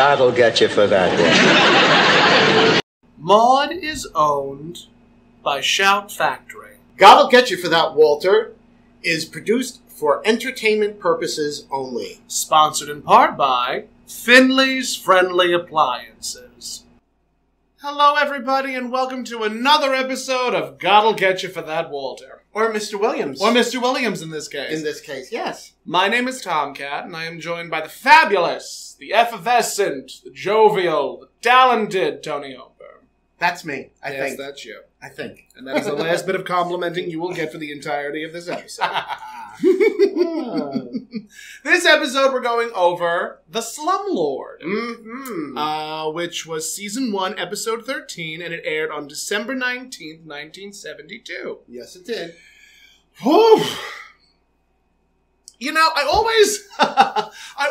God'll get you for that one. Maude is owned by Shout Factory. God'll Get You for That, Walter is produced for entertainment purposes only. Sponsored in part by Finley's Friendly Appliances. Hello, everybody, and welcome to another episode of God'll Get You for That, Walter. Or Mr. Williams. Or Mr. Williams in this case. In this case, yes. My name is Tomcat, and I am joined by the fabulous, the effervescent, the jovial, the talented Tony Ober. That's me, I Yes, think. that's you. I think. And that is the last bit of complimenting you will get for the entirety of this episode. This episode, we're going over The Slumlord, which was Season 1, Episode 13, and it aired on December 19th, 1972. Yes, it did. Whew. You know, I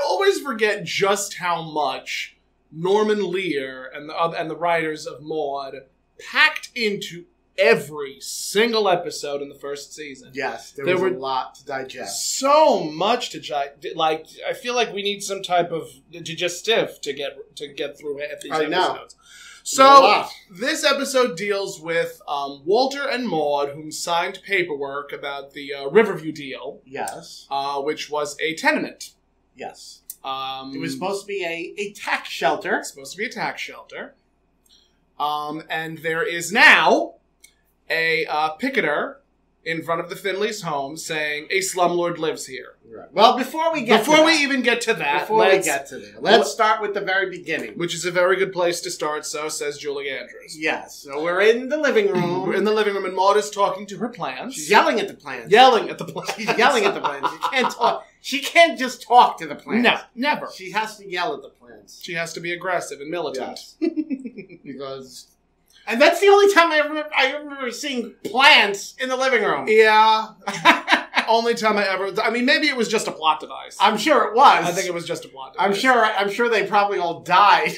always forget just how much Norman Lear and the writers of Maude packed into every single episode in the first season. Yes, there was a lot to digest. So much to like. I feel like we need some type of digestive to get through half these episodes. So this episode deals with Walter and Maude, whom signed paperwork about the Riverview deal. Yes, which was a tenement. Yes. It was supposed to be a tax shelter. It's supposed to be a tax shelter. And there is now a picketer in front of the Finley's home saying a slumlord lives here. Right. Well, before we even get to that, let's start with the very beginning. Which is a very good place to start, so says Julie Andrews. Yes. So we're in the living room. We're in the living room, and Maude is talking to her plants. She's yelling at the plants. She's yelling at the plants. She can't talk. She can't just talk to the plants. No, never. She has to yell at the plants. She has to be aggressive and militant. Yes. And that's the only time I remember seeing plants in the living room. Yeah. Only time I mean, maybe it was just a plot device. I'm sure it was. I think it was just a plot device. I'm sure they probably all died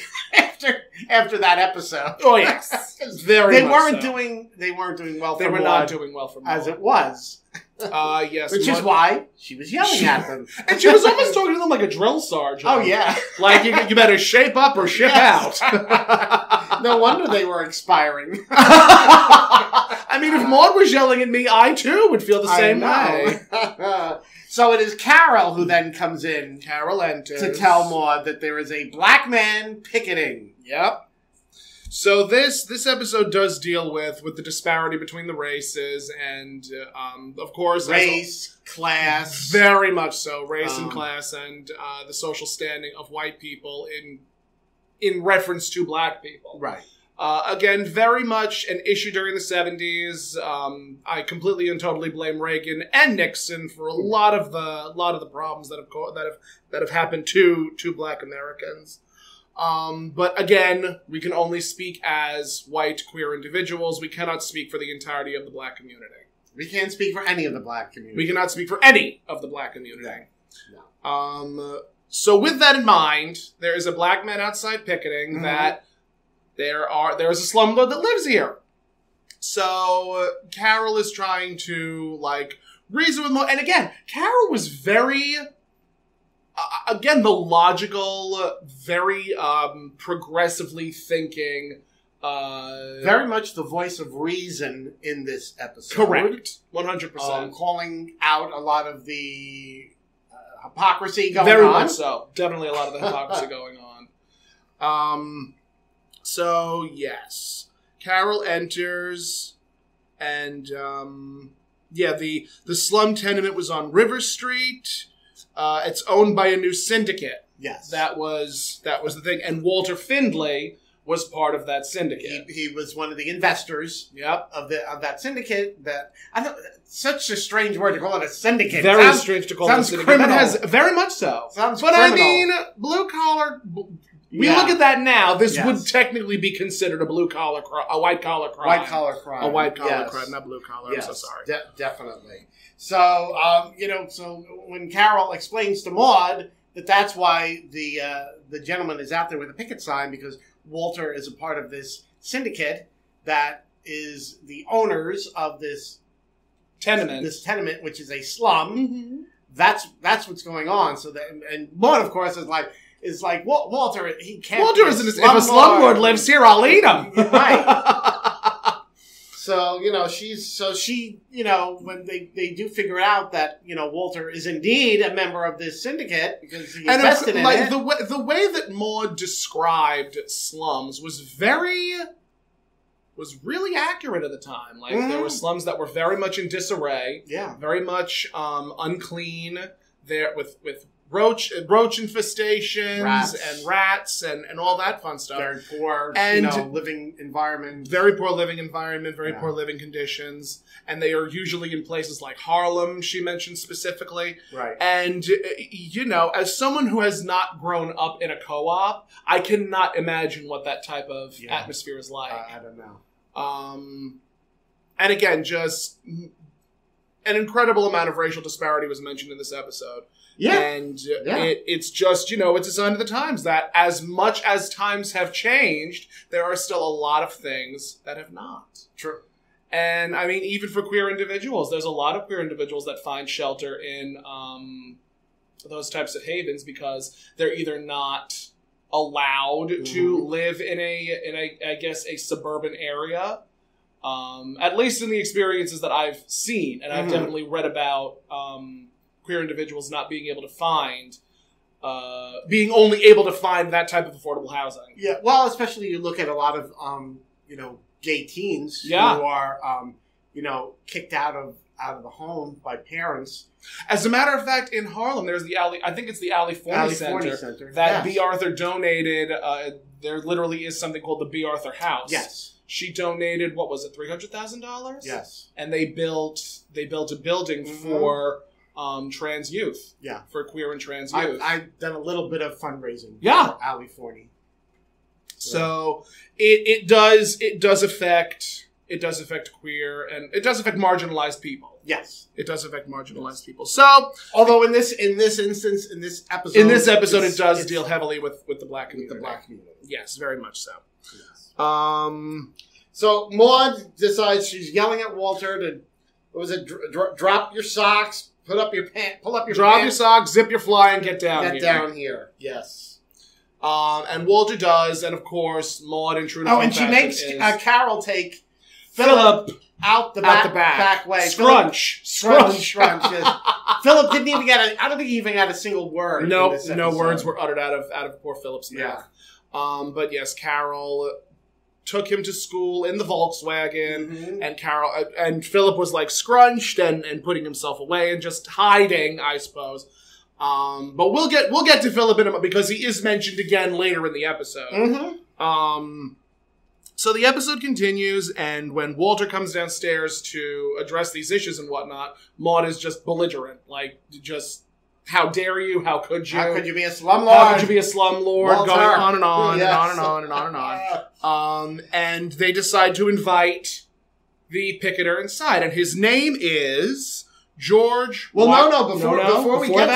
after that episode. Oh yes. They weren't doing well for They were Maude, not doing well for Maude. As it was. Yes. Which is why she was yelling at them. And she was almost talking to them like a drill sergeant. Oh, yeah. Like, you better shape up or ship out. No wonder they were expiring. I mean, if Maude was yelling at me, I too would feel the same way. So it is Carol who then comes in. Carol enters. To tell Maude that there is a black man picketing. Yep. So this episode does deal with the disparity between the races and, of course... Race, class. Very much so. Race and class and the social standing of white people in reference to black people. Right. Again, very much an issue during the 70s. I completely and totally blame Reagan and Nixon for a lot of the problems that have happened to black Americans. But again, we can only speak as white queer individuals. We cannot speak for the entirety of the black community. We can't speak for any of the black community. We cannot speak for any of the black community. No. So with that in mind, there is a black man outside picketing that there is a slumlord that lives here. So Carol is trying to reason with Maude, and again, Carol was very again, the logical, very progressively thinking. Very much the voice of reason in this episode. Correct. 100%. Calling out a lot of the hypocrisy going very on. Very much so. Definitely a lot of the hypocrisy going on. So, yes. Carol enters, and, the slum tenement was on River Street. It's owned by a new syndicate. Yes. That was the thing. And Walter Findlay was part of that syndicate. He was one of the investors. Yep. Of that syndicate. That I thought such a strange word to call it a syndicate. Very strange to call it a syndicate. Criminal. It has very much so. Sounds but criminal. I mean, blue collar. We look at that now. This would technically be considered a white collar crime. White collar crime. A white collar crime, not blue collar. Yes. I'm so sorry. Definitely. So, so when Carol explains to Maude that that's why the gentleman is out there with a picket sign, because Walter is a part of this syndicate that is the owners of this tenement, which is a slum. Mm-hmm. That's what's going on. So that, and Maude, of course, is like, is like, Walter, he can't. Walter is if a slumlord lives here, I'll eat him. Right. So, she, when they do figure out that, Walter is indeed a member of this syndicate because he invested in it. The way that Maude described slums was really accurate at the time. Like, there were slums that were very much in disarray. Yeah. Very much unclean. There with roach infestations and rats and all that fun stuff. Very poor, living environment. Very poor living environment, very poor living conditions. And they are usually in places like Harlem, she mentioned specifically. Right. And, as someone who has not grown up in a co-op, I cannot imagine what that type of atmosphere is like. I don't know. And again, just an incredible amount of racial disparity was mentioned in this episode. Yeah. And it's just, it's a sign of the times that as much as times have changed, there are still a lot of things that have not. True. And, I mean, even for queer individuals, there's a lot of queer individuals that find shelter in those types of havens because they're either not allowed to live in a suburban area. At least in the experiences that I've seen, and I've definitely read about queer individuals not being able to find, being only able to find that type of affordable housing. Yeah, well, especially you look at a lot of, gay teens who are, kicked out of the home by parents. As a matter of fact, in Harlem, there's I think it's the Ali Forney Center that B. Arthur donated. There literally is something called the B. Arthur House. Yes. She donated, what was it, $300,000? Yes. And they built a building for trans youth. Yeah. For queer and trans youth. I've done a little bit of fundraising for Ali Forney. So it does affect queer and it does affect marginalized people. Yes. It does affect marginalized people. So although in this episode it does deal heavily with the black community. Yes, very much so. Yes. So Maude decides she's yelling at Walter to drop your socks, pull up your pants, your socks, zip your fly, and get down here. Get down here. Yes. And Walter does, and of course Maude in true to and she makes Carol take Philip out the back way. Scrunch. Yes. Philip didn't even I don't think he even got a single word. No words were uttered out of poor Philip's mouth. But yes, Carol took him to school in the Volkswagen, and Philip was like scrunched and putting himself away and just hiding, I suppose. But we'll get to Philip in a moment because he is mentioned again later in the episode. So the episode continues, and when Walter comes downstairs to address these issues and whatnot, Maude is just belligerent, like just. How dare you? How could you? How could you be a slumlord? How could you be a slumlord? Walter. Going on and on and on and on and on and on. And they decide to invite the picketer inside, and his name is George. Well, before we get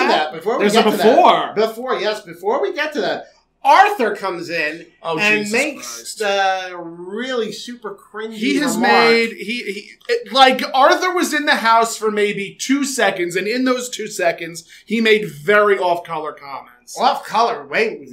to that, Arthur comes in and makes the really super cringy remark. Arthur was in the house for maybe 2 seconds, and in those 2 seconds, he made very off-color comments. Off-color? Wait.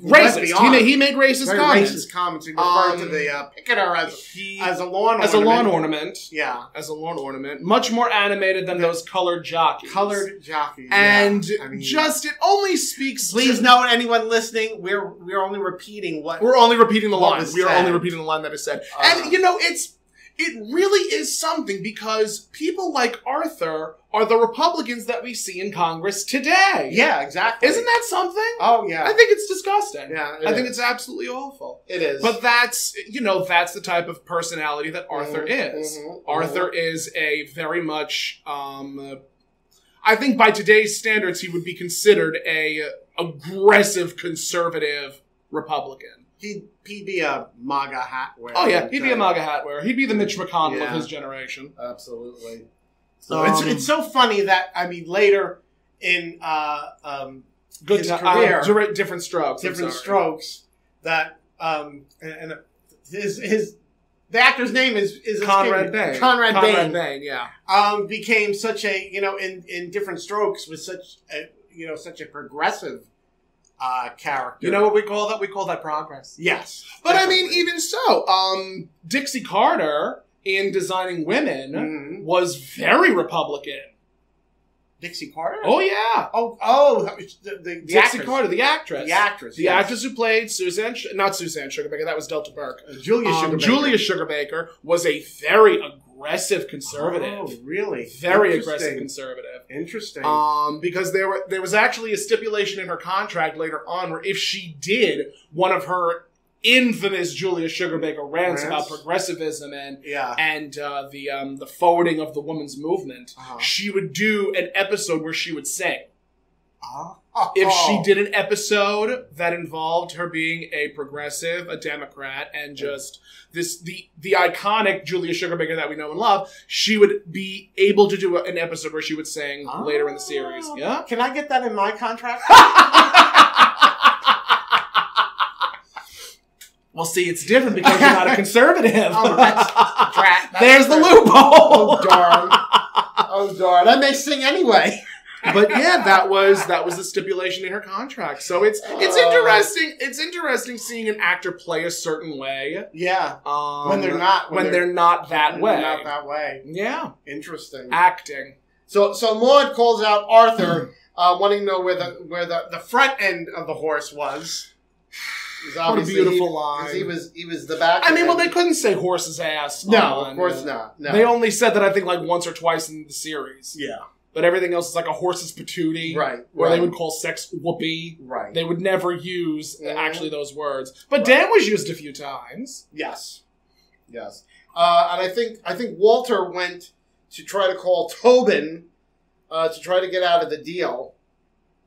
Racist. He made racist comments. Racist comments. He referred to the picketer as a lawn ornament. As a lawn ornament. Yeah. As a lawn ornament. Much more animated than those colored jockeys. And it only speaks Please note, anyone listening, we're only repeating what... We're only repeating the line. We are only repeating the line that is said. And, it really is something because people like Arthur are the Republicans that we see in Congress today. Yeah, exactly. Isn't that something? Oh, yeah. I think it's disgusting. Yeah, I think it's absolutely awful. It is. But that's the type of personality that Arthur is. Arthur is a very much, I think by today's standards, he would be considered a aggressive conservative Republican. He'd be a MAGA hat wearer. Oh, yeah. He'd be a MAGA hat wearer. He'd be the Mitch McConnell of his generation. Absolutely. So it's so funny that, later in his career... different strokes. That, the actor's name is Conrad Bain. Conrad Bain, yeah. Became such a, in Different Strokes was such a progressive character. You know what we call that? We call that progress. Yes. But I mean, definitely. even so, Dixie Carter, in designing women, Mhm. was very Republican. Dixie Carter? Oh, yeah. The Dixie actress. Carter, the actress. The actress. The yes. actress who played not Suzanne Sugarbaker, that was Delta Burke. Julia Sugarbaker. Julia Sugarbaker was a very aggressive conservative. Oh, really? Very Interesting. aggressive conservative. Interesting. Because there was actually a stipulation in her contract later on where if she did one of her infamous Julia Sugarbaker rants about progressivism and the forwarding of the women's movement, she would do an episode where she would sing. If she did an episode that involved her being a progressive, a Democrat, and just the iconic Julia Sugarbaker that we know and love, she would be able to do an episode where she would sing later in the series. Yeah. Can I get that in my contract? Well, see, it's different because you're not a conservative. There's the loophole. Oh, darn. Oh, darn. I may sing anyway. But yeah, that was the stipulation in her contract. So it's interesting. It's interesting seeing an actor play a certain way. Yeah. When they're not that way. They're not that way. Yeah. Interesting. Acting. So Maud calls out Arthur, wanting to know where the front end of the horse was. What a beautiful line. He was the back. I mean, well, they couldn't say horse's ass. No, of course not. No. They only said that I think like once or twice in the series. Yeah. But everything else is like a horse's patootie. Right. Or they would call sex whoopee. Right. They would never use actually those words. But Dan was used a few times. Yes. Yes. And I think Walter went to try to call Tobin to try to get out of the deal.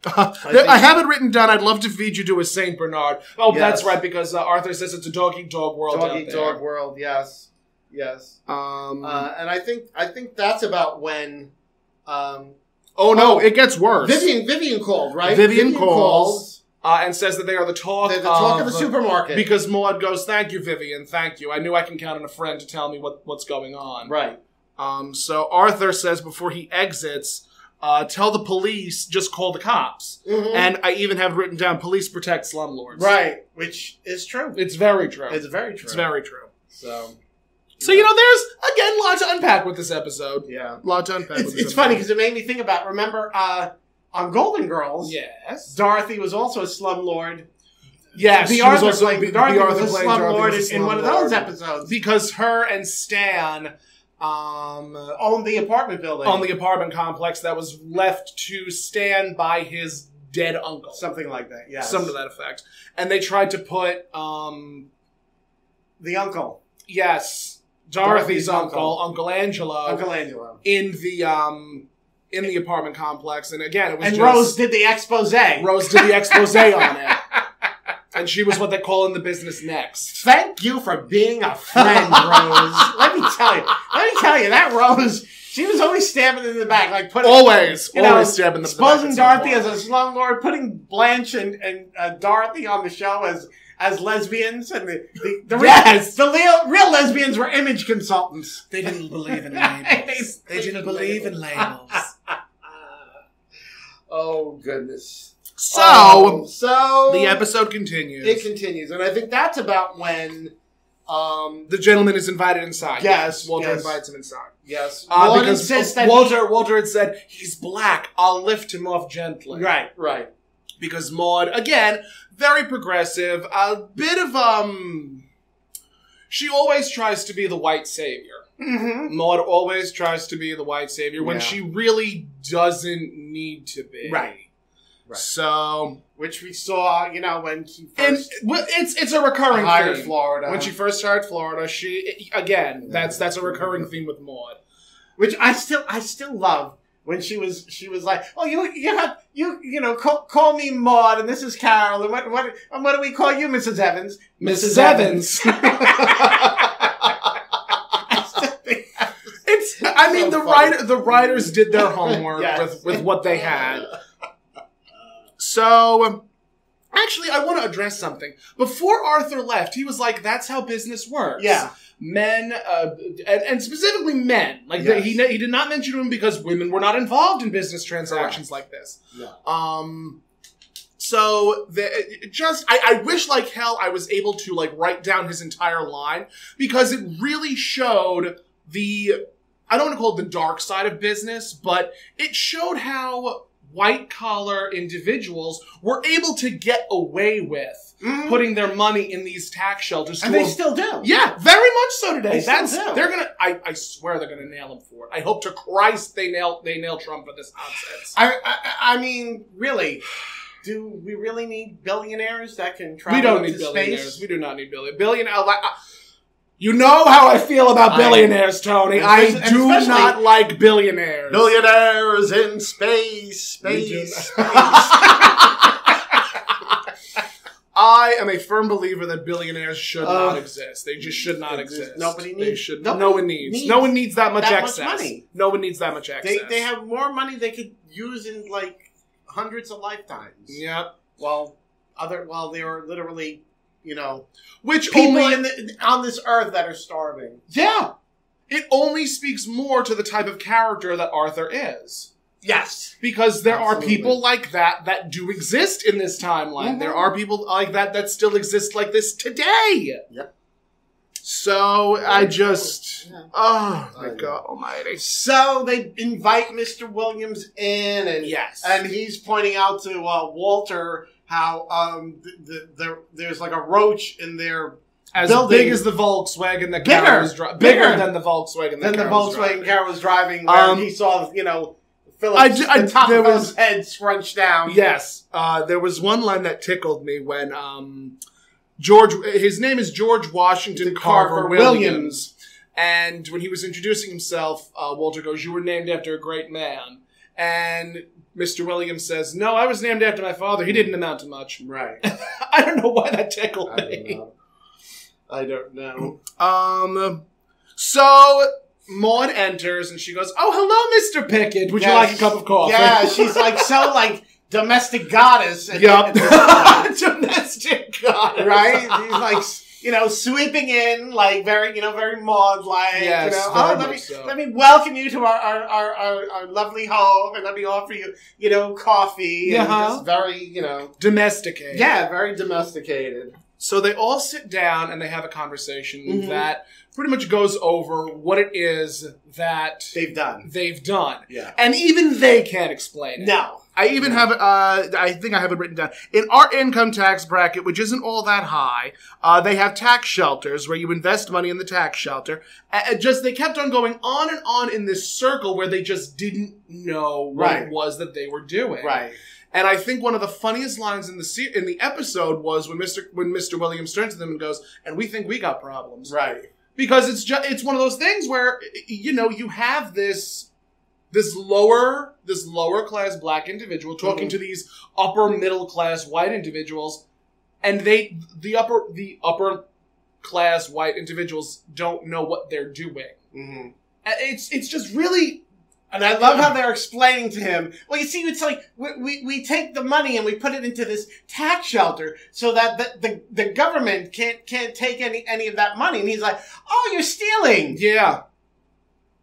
I have it written down. I'd love to feed you to a Saint Bernard. Oh, Yes. that's right, because Arthur says it's a dog-eat-dog world out there. Dog world, yes. Yes. And I think that's about when it gets worse. Vivian called, right? Vivian calls and says that they are the talk They're the talk of the supermarket. Because Maud goes, "Thank you, Vivian, thank you. I knew I can count on a friend to tell me what's going on." Right. So Arthur says before he exits, tell the police, just call the cops. Mm-hmm. And I even have written down, police protect slumlords. Right. Which is true. It's very true. It's very true. It's very true. So there's, again, a lot to unpack with this episode. Yeah. A lot to unpack with this It's funny because it made me think about, remember, on Golden Girls, yes, Dorothy was also a slumlord. Yes, Dorothy was a slumlord in one of those episodes. Because her and Stan owned the apartment building. On the apartment complex that was left to Stan by his dead uncle. Something like that, yes. Something to that effect. And they tried to put the uncle. Yes. Dorothy's uncle, Uncle Angelo, in the apartment complex, and again, it was Rose did the expose. Rose did the expose on it, and she was what they call in the business next. Thank you for being a friend, Rose. Let me tell you, that Rose, she was always stabbing in the back, like putting always stabbing in the back. Exposing Dorothy as a slumlord, putting Blanche and Dorothy on the show as lesbians, and the real lesbians were image consultants. They didn't believe in labels. They didn't believe in labels. Oh, goodness. So the episode continues. It continues, and I think that's about when the gentleman is invited inside. Yes, Walter invites him inside. Yes, because Walter had said, he's black. I'll lift him off gently. Right. Because Maud, again, very progressive, a bit of, she always tries to be the white savior. Mm-hmm. Maud always tries to be the white savior when she really doesn't need to be. Right. So, which we saw, when she first... it's a recurring theme. Florida. When she first hired Florida, that's a recurring theme with Maud. Which I still love. When she was like, oh, call me Maud, and this is Carol, and what do we call you, Mrs. Evans? Mrs. Evans. The writers did their homework with what they had. So, actually, I want to address something. Before Arthur left, he was like, that's how business works. Yeah. Men, and specifically men. He did not mention them because women were not involved in business transactions like this. Yeah. So I wish like hell I was able to like write down his entire line, because it really showed I don't want to call it the dark side of business, but it showed how white collar individuals were able to get away with putting their money in these tax shelters. And they still do. Yeah, very much so today. They still do. They're gonna. I swear they're gonna nail him for it. I hope to Christ they nail Trump for this nonsense. I mean, really, do we really need billionaires that can travel We don't into need billionaires. space? We do not need billionaires. You know how I feel about billionaires, Tony. I do not like billionaires. Billionaires in space. I am a firm believer that billionaires should not exist. They just should not exist. Nobody They needs. should. nobody No one needs. No one needs that much that much excess. money. No one needs that much excess. They have more money they could use in like hundreds of lifetimes. Yep. Well, they are literally, Which people only on this earth that are starving. Yeah. It only speaks more to the type of character that Arthur is. Yes. Because there Absolutely. are people like that do exist in this timeline. Mhm. There are people like that still exist like this today. Yep. So I just... Yeah. Oh, my I know. God almighty. So they invite Mr. Williams in, and Yes. and he's pointing out to Walter how there's like a roach in their As building. big as the Volkswagen that Bigger. Carol was driving. Bigger. Bigger than the Volkswagen that then the Carol was Volkswagen driving. Carol was driving, where he saw Phillips, the top of his head scrunched down. Yes. There was one line that tickled me when his name is George Washington Carver Williams. And when he was introducing himself, Walter goes, "You were named after a great man." And Mr. Williams says, "No, I was named after my father. He didn't amount to much." Right. I don't know why that tickled me. I don't know. So Maud enters and she goes, "Oh, hello, Mr. Pickett. Would you like a cup of coffee?" Yeah, she's like so like domestic goddess. Yup. at this point. Domestic goddess. Right? He's like, sweeping in, like very, very Maud-like. Yes, oh, very much so. let me welcome you to our lovely home, and let me offer you, coffee. And just very, Domesticated. yeah, very domesticated. So they all sit down and they have a conversation that pretty much goes over what it is that They've done. Yeah. And even they can't explain it. No. I even have it, I think I have it written down. In our income tax bracket, which isn't all that high, they have tax shelters where you invest money in the tax shelter. They kept on going on in this circle where they just didn't know what it was that they were doing. Right. And I think one of the funniest lines in the episode was when Mr. Williams turns to them and goes, "And we think we got problems." Right. Because it's one of those things where, you have this lower class black individual talking to these upper middle class white individuals, and the upper class white individuals don't know what they're doing. Mm-hmm. It's just really. And I love how they're explaining to him, well, you see, it's like, we take the money and we put it into this tax shelter so that the government can't take any of that money. And he's like, oh, you're stealing. Yeah.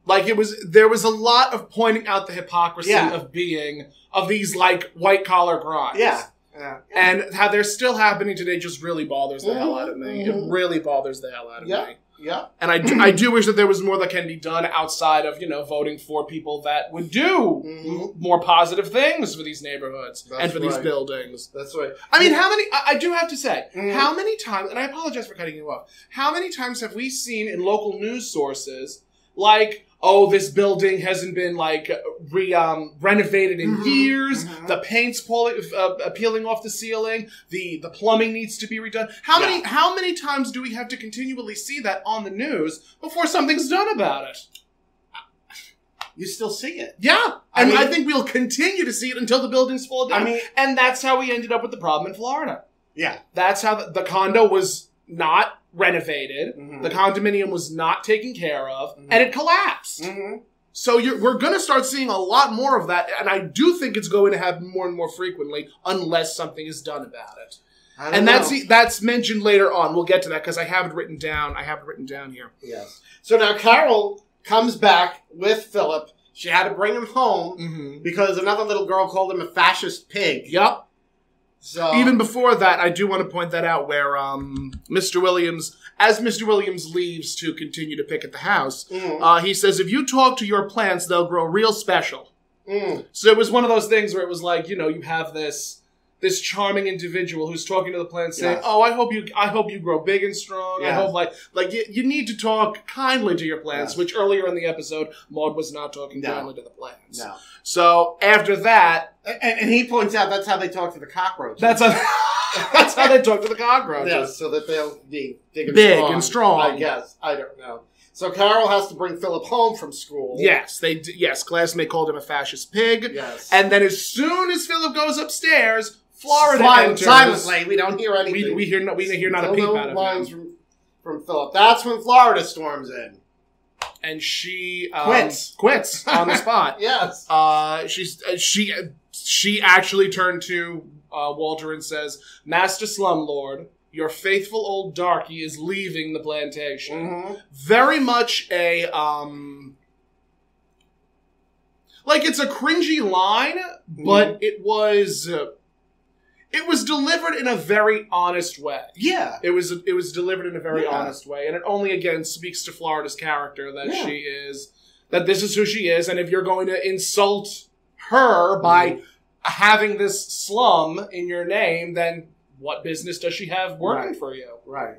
Like there was a lot of pointing out the hypocrisy of these like white collar crimes. Yeah. And how they're still happening today just really bothers the hell out of me. It really bothers the hell out of me. Yeah. And I do wish that there was more that can be done outside of, voting for people that would do more positive things for these neighborhoods and for these buildings. That's right. I mean, I do have to say, how many times, and I apologize for cutting you off, how many times have we seen in local news sources, like, oh, this building hasn't been, like, renovated in years, the paint's peeling off the ceiling, the plumbing needs to be redone. How many times do we have to continually see that on the news before something's done about it? You still see it. Yeah. I think we'll continue to see it until the buildings fall down. And that's how we ended up with the problem in Florida. Yeah. That's how the condo was not renovated, the condominium was not taken care of, and it collapsed. So we're going to start seeing a lot more of that, and I do think it's going to happen more and more frequently unless something is done about it. And that's mentioned later on. We'll get to that because I have it written down. I have it written down here. Yes. So now Carol comes back with Philip. She had to bring him home because another little girl called him a fascist pig. Yup. So Even before that, I do want to point that out where Mr. Williams, as Mr. Williams leaves to continue to pick at the house, he says, if you talk to your plants, they'll grow real special. So it was one of those things where it was like, you know, you have this charming individual who's talking to the plants saying, oh, I hope you grow big and strong. I hope like you need to talk kindly to your plants, which earlier in the episode, Maud was not talking kindly to the plants. No. So after that, and he points out that's how they talk to the cockroaches. that's how they talk to the cockroaches. Yeah, so that they'll be big And strong. I guess. I don't know. So Carol has to bring Philip home from school. Yes, classmate called him a fascist pig. Yes. And then as soon as Philip goes upstairs, Florida enters. Silently, we don't hear anything. We hear not a peep out of lines him. from Philip. That's when Florida storms in. And she Quits on the spot. Yes. She actually turned to Walter and says, "Master Slumlord, your faithful old darky is leaving the plantation." Very much a like it's a cringy line, but it was delivered in a very honest way. Yeah. It was delivered in a very honest way, and it only again speaks to Florida's character that this is who she is, and if you're going to insult her by having this slum in your name, then what business does she have working for you? Right.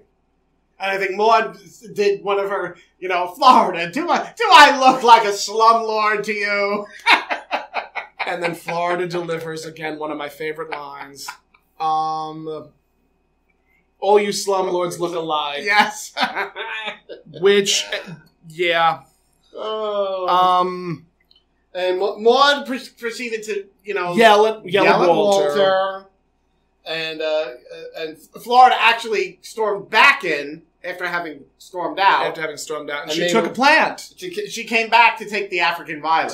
And I think Maud did one of her, Florida, do I look like a slumlord to you? And then Florida delivers again one of my favorite lines. All you slumlords look alike. Yes. Which, yeah. And Maud proceeded to, yell at Walter. And Florida actually stormed back in after having stormed out. And she took a plant. She came back to take the African violet.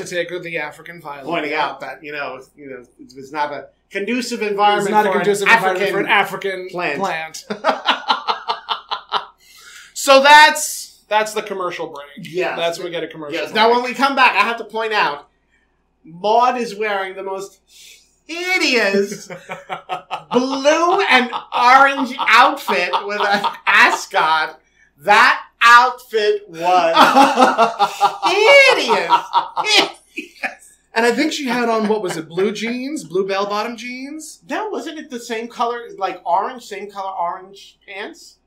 Pointing out that, it was not a conducive environment for an African plant. So that's the commercial break. Yes. That's when we get a commercial break. Now, when we come back, I have to point out, Maud is wearing the most hideous blue and orange outfit with an ascot. That outfit was hideous. And I think she had on, what was it, blue bell-bottom jeans? No, wasn't it the same color, like orange, same color orange pants?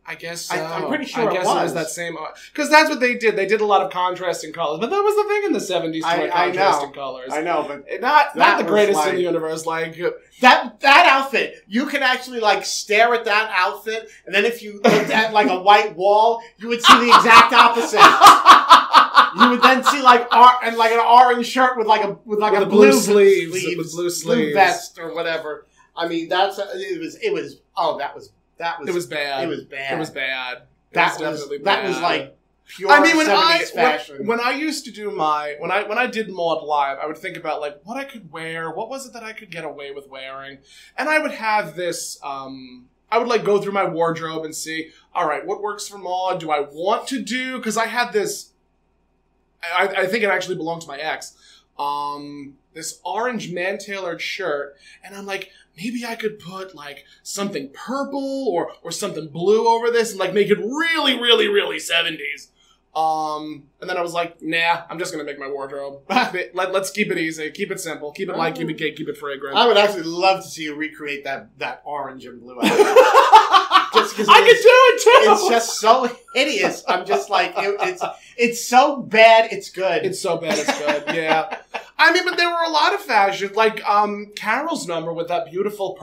I guess so. I'm pretty sure it was that same... Because that's what they did. They did a lot of contrasting colors. But that was the thing in the 70s to wear contrasting colors. I know, but... Not the greatest in the universe. Like... That outfit, you can actually, stare at that outfit, and then if you looked at, a white wall, you would see the exact opposite. You would then see, an orange shirt with a blue sleeves. Blue vest or whatever. I mean, that was bad. That was like pure 70s fashion. When I used to do when I did Maud Live, I would think about what I could wear, what was it that I could get away with wearing, and I would have this. I would go through my wardrobe and see, all right, what works for Maud? Do I want to do? Because I had this. I think it actually belonged to my ex. This orange man-tailored shirt, and I'm like, maybe I could put something purple or something blue over this and make it really, really, really 70s. And then I was like, nah, I'm just gonna make my wardrobe. Let's keep it easy, keep it simple, keep it light, keep it gay, keep it fragrant. I would actually love to see you recreate that orange and blue outfit. I could do it too. It's just so hideous. I'm just it's so bad. It's good. It's so bad. It's good. Yeah. I mean, but there were a lot of fashions, Carol's number with that beautiful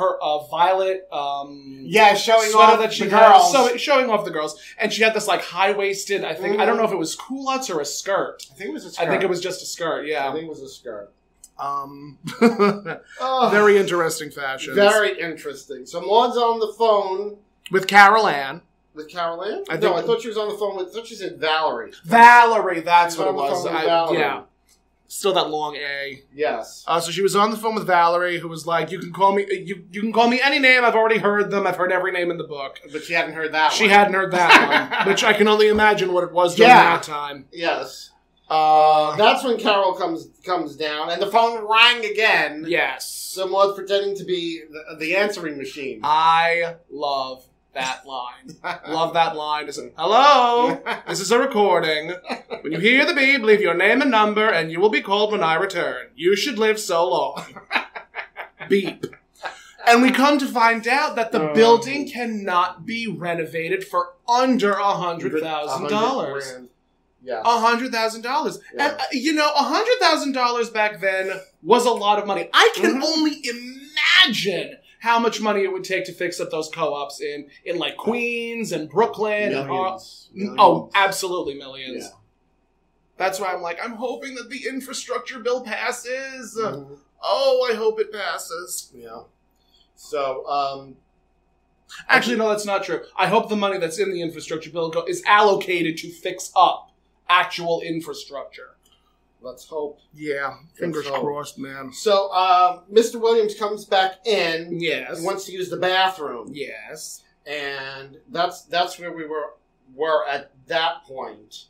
violet showing sweater off that she the girls. So showing off the girls, and she had this high-waisted. I think I don't know if it was culottes or a skirt. I think it was a skirt. I think it was just a skirt. Yeah, I think it was a skirt. Very interesting fashions. Very interesting. So Maud's on the phone with Carol Ann. With Carol Ann? I thought she was on the phone with. I thought she said Valerie. Valerie, that's what it was. Valerie. Yeah. Still that long A. Yes. So she was on the phone with Valerie, who was like, "You can call me. You can call me any name. I've already heard them. I've heard every name in the book." But she hadn't heard that. She hadn't heard that one, which I can only imagine what it was during that time. Yes. That's when Carol comes down, and the phone rang again. Yes. So Maud's pretending to be the answering machine. I love that line. Love that line. It's, hello, this is a recording. When you hear the beep, leave your name and number, and you will be called when I return. You should live so long. Beep. And we come to find out that the building cannot be renovated for under $100,000. Yeah. $100,000. Yeah. And, $100,000 back then was a lot of money. I can only imagine how much money it would take to fix up those co-ops in like Queens and Brooklyn. Millions. Oh, absolutely millions. Yeah. That's why I'm like, I'm hoping that the infrastructure bill passes. Oh, I hope it passes. Yeah. So, Actually, no, that's not true. I hope the money that's in the infrastructure bill is allocated to fix up actual infrastructure. let's hope. Yeah, fingers So- crossed, man. So, Mr. Williams comes back in. Yes. He wants to use the bathroom. Yes. And that's where we were at that point.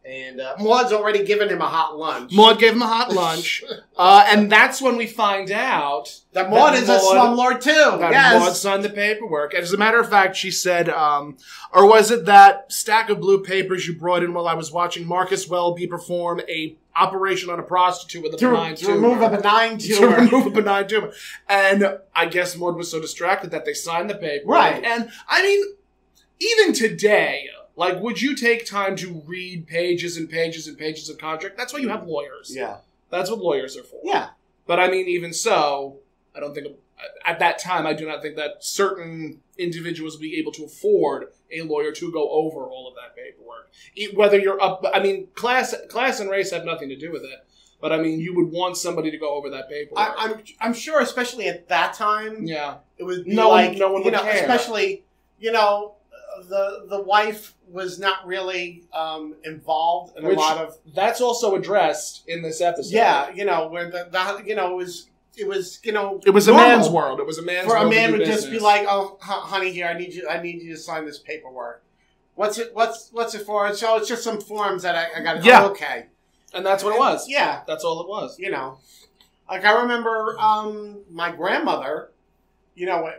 And Maud's already given him a hot lunch. Maud gave him a hot lunch, and that's when we find out that Maud is a slumlord too. that Yes. Maud signed the paperwork. As a matter of fact, she said, or was it that stack of blue papers you brought in while I was watching Marcus Welby perform a operation on a prostitute with a benign to tumor? remove a benign To tumor. remove a benign tumor. And I guess Maud was so distracted that they signed the paperwork. Right. And, I mean, even today, like, would you take time to read pages and pages and pages of contract? That's why you have lawyers. Yeah. That's what lawyers are for. Yeah. But I mean, even so, I don't think, at that time, I do not think that certain individuals would be able to afford a lawyer to go over all of that paperwork. Whether you're up, I mean, class and race have nothing to do with it. But I mean, you would want somebody to go over that paperwork. I'm sure, especially at that time, yeah. it would be No like, one- no one would care. especially, the wife was not really involved in Which- a lot of. That's also addressed in this episode. Yeah, where it was It was a normal man's world. It was a man's for world. a man to do would just be business. like, "Oh, honey, here, I need you to sign this paperwork. What's it for?" So it's just some forms that I got. Yeah. Oh, okay. And that's what it was. Yeah, That's all it was. like I remember my grandmother.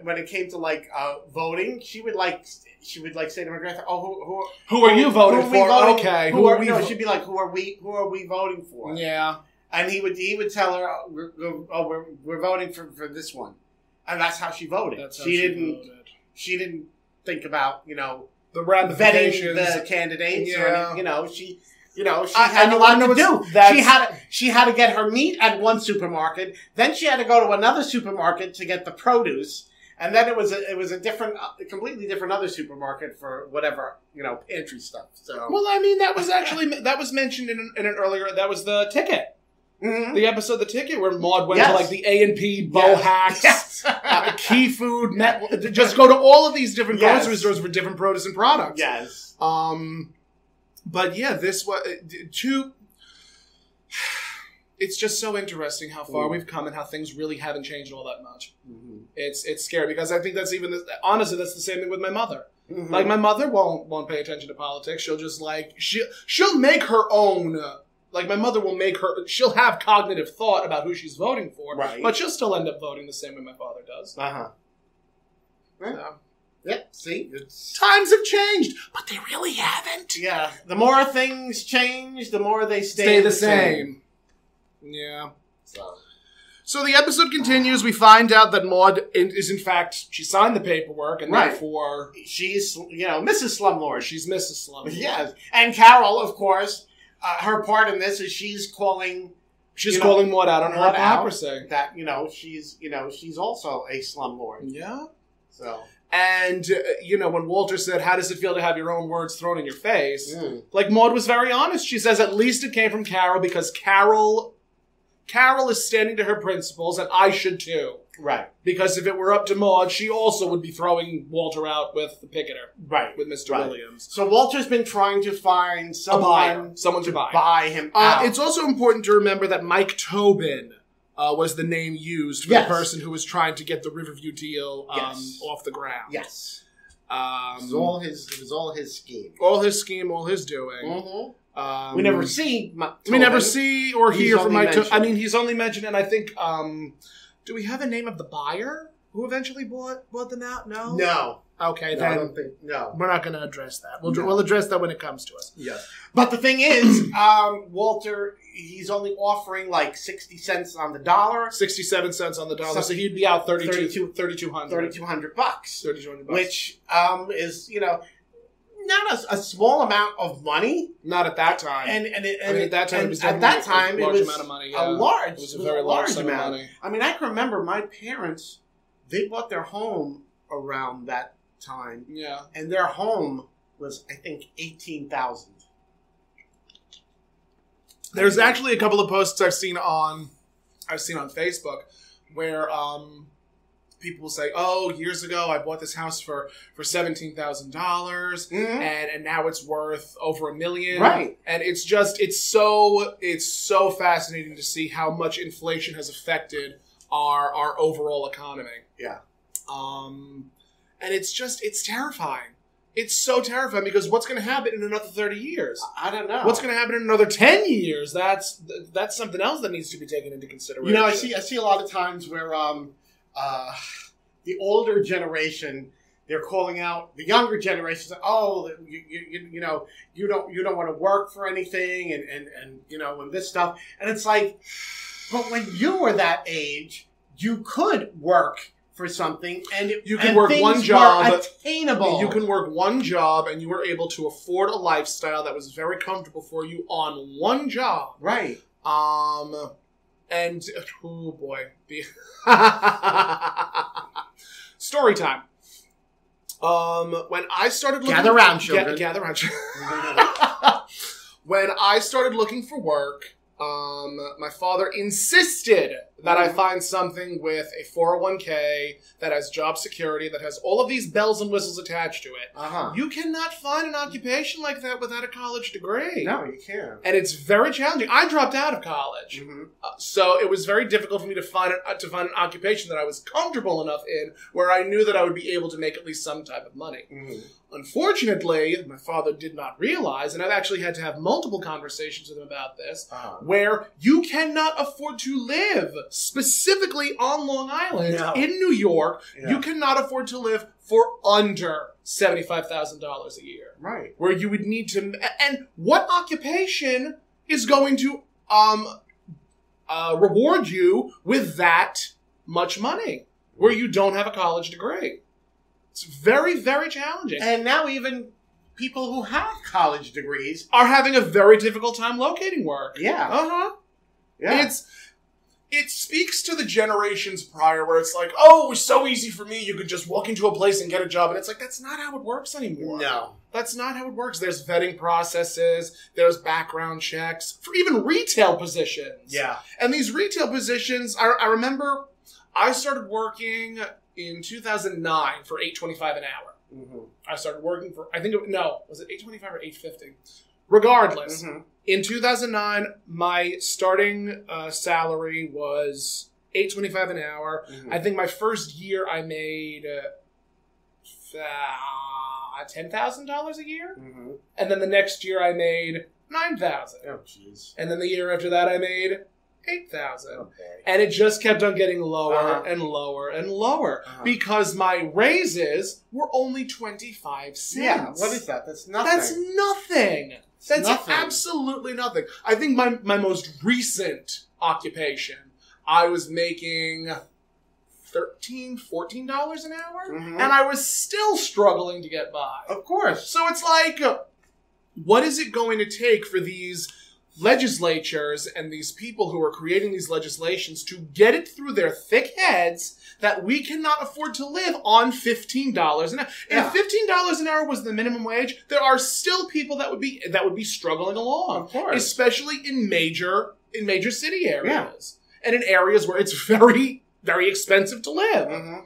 When it came to voting, she would say to my grandfather, "Oh, Who are you voting who are we for? voting- Okay. who are we no?" She'd be like, "Who are we voting for?" Yeah. And he would tell her, we're voting for this one," and that's how she voted. That's how she she voted. didn't think about The vetting ramifications. the candidates. Yeah. Or she I had a know lot to what's- do. that's- She had to get her meat at one supermarket. Then she had to go to another supermarket to get the produce. And then it was a completely different other supermarket for whatever, pantry stuff. So Well, I mean, that was mentioned in an earlier. That was the ticket. Mhm. The episode, The Ticket, where Maud went Yes. to the A&P, Bo Yes. Hacks, Yes. Key Food, just go to all of these different Yes. grocery stores for different produce and products. Yes. But yeah, this was it's just so interesting how far we've come and how things really haven't changed all that much. Mhm. It's scary because I think that's honestly that's the same thing with my mother. Mhm. Like my mother won't pay attention to politics. She'll just she'll make her own. Like my mother will she'll have cognitive thought about who she's voting for, Right. but she'll still end up voting the same way my father does. Uh-huh. So, Yeah, see? It's... times have changed, but they really haven't. Yeah, the more things change, the more they Stay the same. Yeah. So. So the episode continues. We find out that Maud is, in fact, she signed the paperwork, and Right. therefore She's, Mrs. Slumlord. she's Mrs. Slumlord. Yes. And Carol, of course, her part in this is she's calling She's calling Maud out on her Maud out. hypocrisy. that, she's also a slumlord. Yeah. So. And, when Walter said, how does it feel to have your own words thrown in your face? Mm. Like, Maud was very honest. She says, at least it came from Carol because Carol is standing to her principles, and I should too. Right. Because if it were up to Maud, she also would be throwing Walter out with the picketer, Right. with Mr. Right. Williams. So Walter's been trying to find someone Someone to buy. buy him out. It's also important to remember that Mike Tobin was the name used for Yes. the person who was trying to get the Riverview deal Yes. off the ground. Yes. It Um, was all his scheme. all his scheme, all his doing. Mm-hmm. We never see. We never see or He's hear from only Mike. mentioned. I mean, he's only mentioned, and I think Do we have a name of the buyer who eventually bought them out? No? No. Okay, No, I then don't think, no. we're not going to address that. No. We'll address that when it comes to us. Yes. But the thing is, Walter, he's only offering like 60 cents on the dollar. 67 cents on the dollar, So- so he'd be out $3,200. $3,200. $3,200. $3,200. Which is, not a small amount of money. Not at that time. And at that time, it was at that definitely time, a large it was amount of money. a Yeah. large, It was a very large sum of amount. money. I mean, I can remember my parents, they bought their home around that time, Yeah. and their home was, I think, $18,000. There's actually a couple of posts I've seen on Facebook where people will say, "Oh, years ago I bought this house for $17,000, Mhm. and now it's worth over $1 million." Right. And it's so fascinating to see how much inflation has affected our overall economy. Yeah. And it's terrifying. It's so terrifying because what's going to happen in another 30 years? I don't know. What's going to happen in another 10 years? That's something else that needs to be taken into consideration. I see a lot of times where the older generation, they're calling out the younger generation. Oh, you don't want to work for anything, and this stuff. And it's like, but when you were that age, you could work for something, and you can work things one job, were attainable. You can work one job, and you were able to afford a lifestyle that was very comfortable for you on one job. Right. And oh boy, story time. When I started looking, Gather round, children. Gather round. When I started looking for work, my father insisted that I find something with a 401k that has job security, that has all of these bells and whistles attached to it. Uh-huh. You cannot find an occupation like that without a college degree. No, you can't. And it's very challenging. I dropped out of college. Mm-hmm. So it was very difficult for me to find an occupation that I was comfortable enough in where I knew that I would be able to make at least some type of money. Mm-hmm. Unfortunately, my father did not realize, and I've actually had to have multiple conversations with him about this, where you cannot afford to live, specifically on Long Island, in New York, you cannot afford to live for under $75,000 a year. Right. Where you would need to... And what occupation is going to reward you with that much money, where you don't have a college degree? It's very, very challenging. And now even people who have college degrees are having a very difficult time locating work. Yeah. Uh-huh. Yeah. It speaks to the generations prior where it's like, oh, it was so easy for me. You could just walk into a place and get a job. And it's like, that's not how it works anymore. No. That's not how it works. There's vetting processes. There's background checks for even retail positions. Yeah. And these retail positions, I remember I started working in 2009 for $8.25 an hour. Mm-hmm. I started working for, was it $8.25 or $8.50? Regardless, in 2009, my starting salary was $8.25 an hour. Mm-hmm. I think my first year I made $10,000 a year. Mm-hmm. And then the next year I made $9,000. Oh, jeez. And then the year after that I made $8,000. Okay. And it just kept on getting lower Uh-huh. and lower and lower Uh-huh. because my raises were only 25 cents. Yeah, what is that? That's nothing. That's nothing. That's nothing. absolutely nothing. I think my most recent occupation, I was making $13, $14 an hour, Mhm. and I was still struggling to get by. Of course. So it's like, what is it going to take for these legislatures and these people who are creating these legislations to get it through their thick heads that we cannot afford to live on $15 an hour? Yeah. If $15 an hour was the minimum wage, there are still people that would be struggling along, Of course. especially in major city areas and in areas where it's very, very expensive to live. Mm-hmm.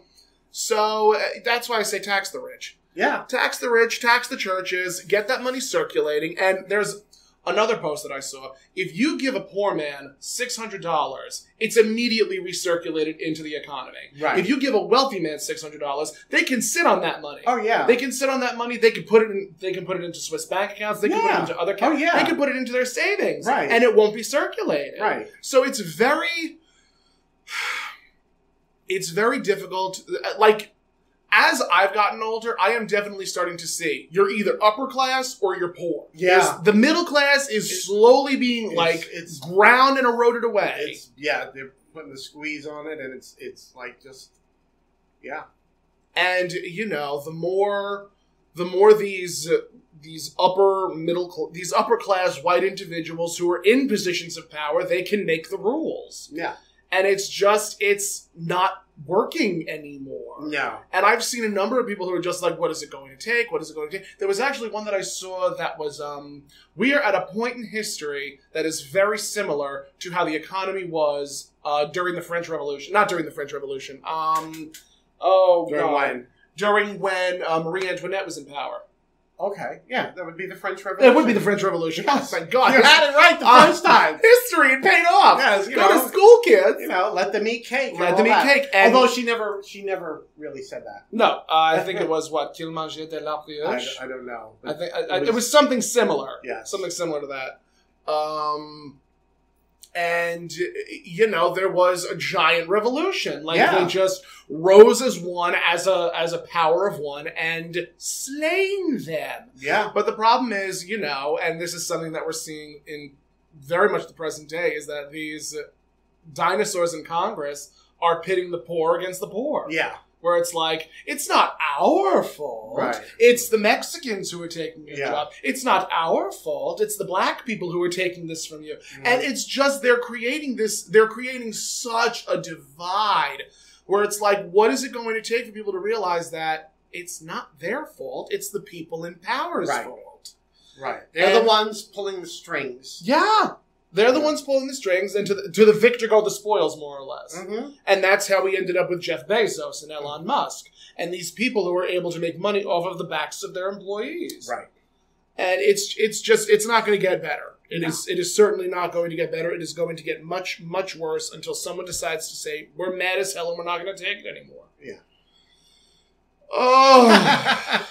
So that's why I say tax the rich. Yeah. Tax the rich, tax the churches, get that money circulating. And there's another post that I saw. If you give a poor man $600, it's immediately recirculated into the economy. Right. If you give a wealthy man $600, they can sit on that money. Oh, yeah. They can sit on that money. They can put it in. They can put it into Swiss bank accounts. They can put it into other accounts. Oh, yeah. They can put it into their savings. Right. And it won't be circulated. Right. So it's very. it's very difficult. Like, as I've gotten older, I am definitely starting to see you're either upper class or you're poor. Yeah. The middle class is slowly being it's ground and eroded away. they're putting the squeeze on it, and it's like just And the more these upper class white individuals who are in positions of power, they can make the rules. Yeah. And it's not working anymore. No. And I've seen a number of people who are just like, what is it going to take? What is it going to take? There was actually one that I saw that was, we are at a point in history that is very similar to how the economy was during the French Revolution. Not during the French Revolution. During when Marie Antoinette was in power. Okay. Yeah, that would be the French Revolution. It would be the French Revolution. Oh, thank God. You had it right the first time. History, it paid off. Yes, Go to school, kids. Let them eat cake. Let them eat cake. And although she never really said that. No, I think it was what? Qu'il mangeait de la brioche? I don't know. I think it was something similar. Yes. Something similar to that. And, there was a giant revolution. They just rose as one, as a power of one, and slain them. Yeah. But the problem is, and this is something that we're seeing in very much the present day, is that these dinosaurs in Congress are pitting the poor against the poor. Yeah. Where it's like, it's not our fault. Right. It's the Mexicans who are taking your Yeah. job. It's not our fault. It's the black people who are taking this from you. Mm-hmm. And it's just, they're creating such a divide where it's like, what is it going to take for people to realize that it's not their fault, it's the people in power's Right. fault. Right. They're the ones pulling the strings. Yeah. They're the ones pulling the strings, and to the victor go the spoils, more or less. Mm-hmm. And that's how we ended up with Jeff Bezos and Elon Musk, and these people who are able to make money off of the backs of their employees. Right. And it's not going to get better. It is certainly not going to get better. It is going to get much, much worse until someone decides to say, we're mad as hell and we're not going to take it anymore. Yeah. Oh.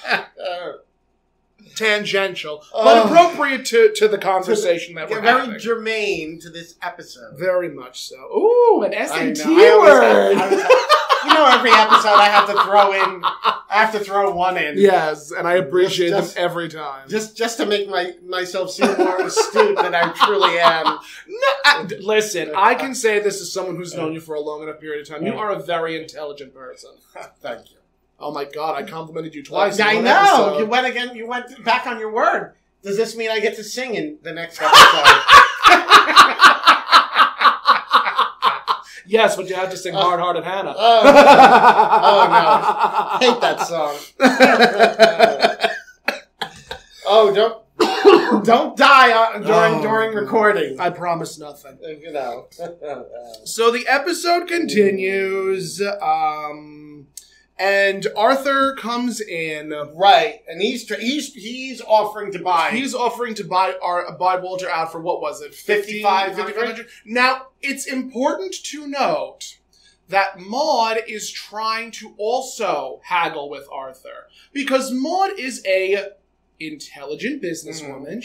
Tangential, but appropriate to the conversation that we're having. Very germane to this episode. Very much so. Ooh, an S&T I word. Every episode I have to throw one in. Yes, and I appreciate them every time. Just to make myself seem more astute than I truly am. No, listen, I can say this as someone who's known you for a long enough period of time. You are a very intelligent person. Thank you. Oh my God, I complimented you twice. I in one know. episode. You went back on your word. Does this mean I get to sing in the next episode? Yes, but you have to sing Hard Hearted Hannah. Oh no. Hate that song. Don't die during recording. I promise nothing. So the episode continues, and Arthur comes in. Right, and he's offering to buy. He's offering to buy Walter out for, what was it? 5,500. Now, it's important to note that Maud is trying to also haggle with Arthur, because Maud is a intelligent businesswoman.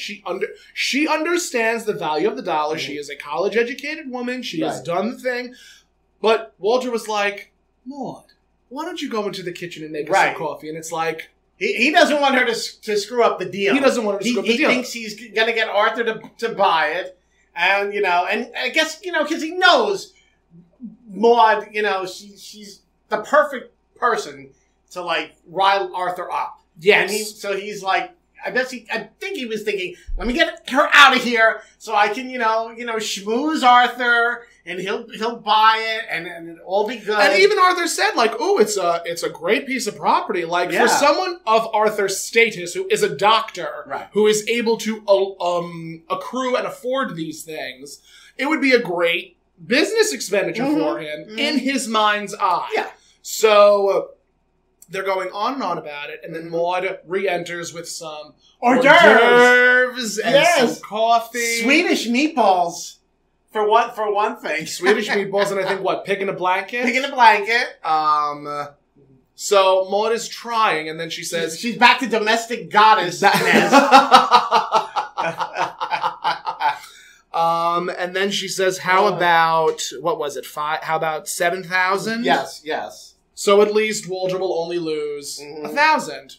She understands the value of the dollar. She is a college-educated woman. She has done the thing. But Walter was like, Maud, why don't you go into the kitchen and make us some coffee? And it's like, he doesn't want her to screw up the deal. He doesn't want her to screw up the deal. He thinks he's going to get Arthur to buy it. And, and I guess, because he knows Maud, she's the perfect person to, rile Arthur up. Yes. And so he's like, I think he was thinking, let me get her out of here so I can, schmooze Arthur and he'll buy it and it'll all be good. And even Arthur said, oh, it's a great piece of property. For someone of Arthur's status, who is a doctor, who is able to accrue and afford these things, it would be a great business expenditure for him in his mind's eye. Yeah. So they're going on and on about it, and then Maud re-enters with some hors d'oeuvres and some coffee. Swedish meatballs, for one thing. Swedish meatballs, and I think, pig in a blanket? Pig in a blanket. So Maud is trying, and then she says... She's back to domestic goddess. And then she says, how about, what was it, how about 7,000? Yes, yes. So at least Walter will only lose 1,000.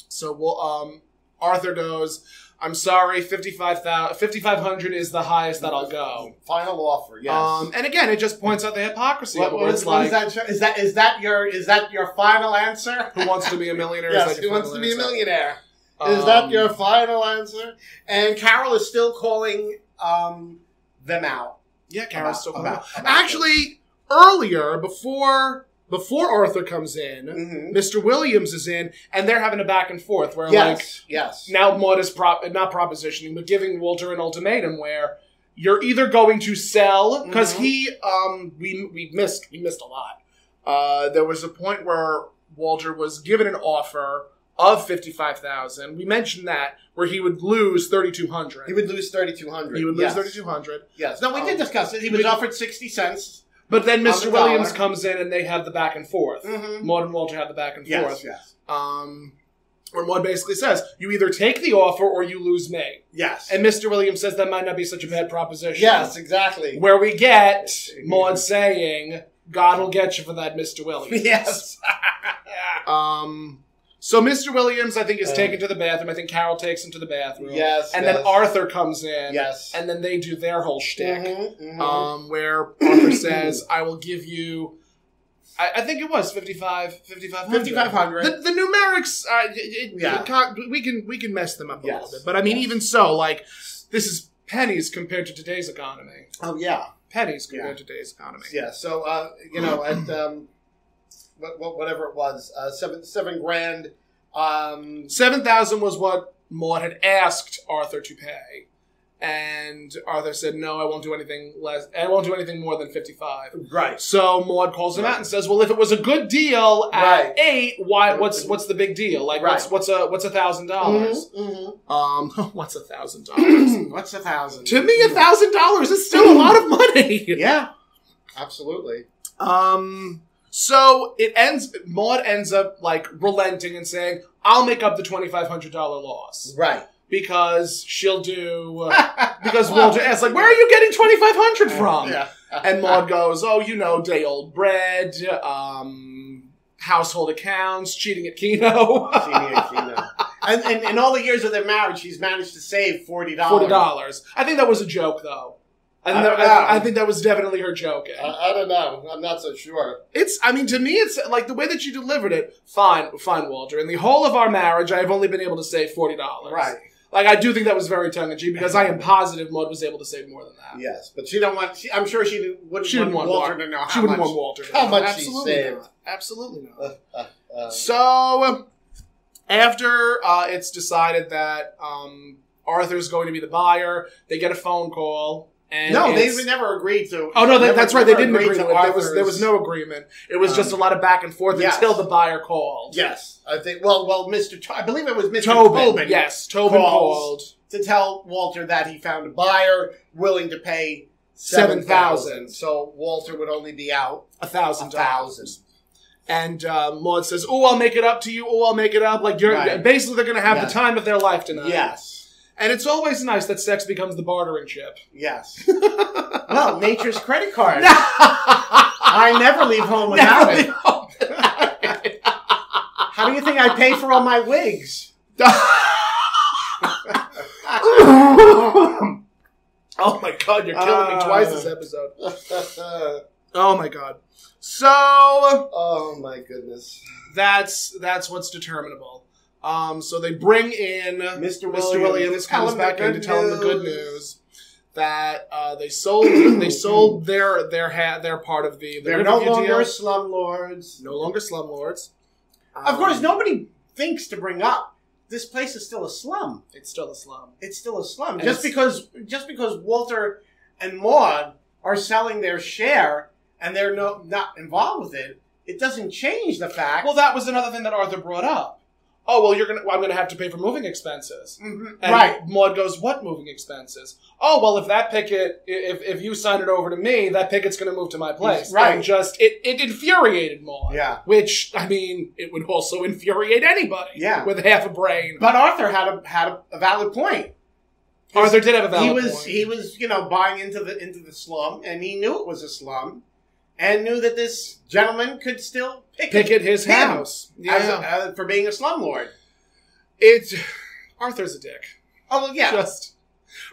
So Arthur goes, I'm sorry, 5,500 is the highest that I'll go. Final offer, yes. And again, it just points out the hypocrisy. What is that? Is that your final answer? Who wants to be a millionaire? Yes, who wants to be a millionaire? Is that your final answer? And Carol is still calling them out. Yeah, Carol's still calling about Actually, earlier, before Arthur comes in, Mr. Williams is in, and they're having a back and forth where, now Maud is not propositioning, but giving Walter an ultimatum where you're either going to sell, because we missed a lot. There was a point where Walter was given an offer of 55,000. We mentioned that, where he would lose 3,200. He would lose 3,200. He would lose 3,200. Yes. No, we did discuss it. He was offered 60 cents. But then Mr. Williams comes in and they have the back and forth. Maud and Walter have the back and forth. Yes. Where Maud basically says, you either take the offer or you lose me. Yes. And Mr. Williams says that might not be such a bad proposition. Yes, exactly. Where we get Maud saying, God will get you for that, Mr. Williams. Yes. So Mr. Williams, I think, is taken to the bathroom. I think Carol takes him to the bathroom. Yes. And then Arthur comes in. Yes. And then they do their whole shtick. Where Arthur says, I will give you, I think it was 5,500. The numerics, we can mess them up a little bit. But I mean, even so, like, this is pennies compared to today's economy. Oh, yeah. Pennies compared to today's economy. Yeah. So, at, whatever it was, $7 grand. 7,000 was what Maud had asked Arthur to pay, and Arthur said, "No, I won't do anything less. I won't do anything more than 55." Right. So Maud calls him out and says, "Well, if it was a good deal at 8, why? What's the big deal? Like, what's $1,000? What's $1,000? What's 1,000? To me, $1,000 is still a lot of money. Yeah, absolutely. So Maud ends up, like, relenting and saying, I'll make up the $2,500 loss. Right. Because she'll do, because Walter asks, like, where are you getting $2,500 from? Yeah. And Maud goes, day old bread, household accounts, cheating at Keno. And in all the years of their marriage, she's managed to save $40. $40. I think that was a joke, though. I think that was definitely her joking. I don't know. I'm not so sure. To me, it's like the way that you delivered it. Fine, Walter. In the whole of our marriage, I have only been able to save $40. Right. Like, I do think that was very tongue-in-cheek because I am positive Maud was able to save more than that. Yes, but she don't want. I'm sure she wouldn't want Walter to know how much. Walter how much she saved. Absolutely not. So after it's decided that Arthur's going to be the buyer, they get a phone call. And they never agreed to. Oh no, that's right. They didn't agree to it. There was no agreement. It was just a lot of back and forth until the buyer called. Yes, I think. Well, I believe it was Mr. Tobin. Yes, Tobin called to tell Walter that he found a buyer willing to pay $7,000. So Walter would only be out $1,000. And Maud says, "Oh, I'll make it up to you. Oh, I'll make it up." Like basically, they're going to have the time of their life tonight. Yes. And it's always nice that sex becomes the bartering chip. Yes. Well, nature's credit card. I never leave home without it. How do you think I pay for all my wigs? Oh my God, you're killing me twice this episode. Oh my God. So. Oh my goodness. That's what's determinable. So they bring in Mr. Williams comes back in to tell him the good news that they sold their part of the they're no longer slumlords. No longer slumlords. Of course, nobody thinks to bring up this place is still a slum. It's still a slum. It's still a slum. And just because Walter and Maud are selling their share and they're not involved with it, it doesn't change the fact. Well, that was another thing that Arthur brought up. Oh, well, I'm going to have to pay for moving expenses. Mm-hmm. And Maud goes, what moving expenses? Oh, well, if that picket, if you sign it over to me, that picket's going to move to my place. Right. And it infuriated Maud. Yeah. Which, I mean, it would also infuriate anybody. Yeah. With half a brain. But Arthur had a valid point. Arthur did have a valid point. He was, buying into the slum, and he knew it was a slum, and knew that this gentleman could still picket his house for being a slumlord. Arthur's a dick. Oh well, yeah. Just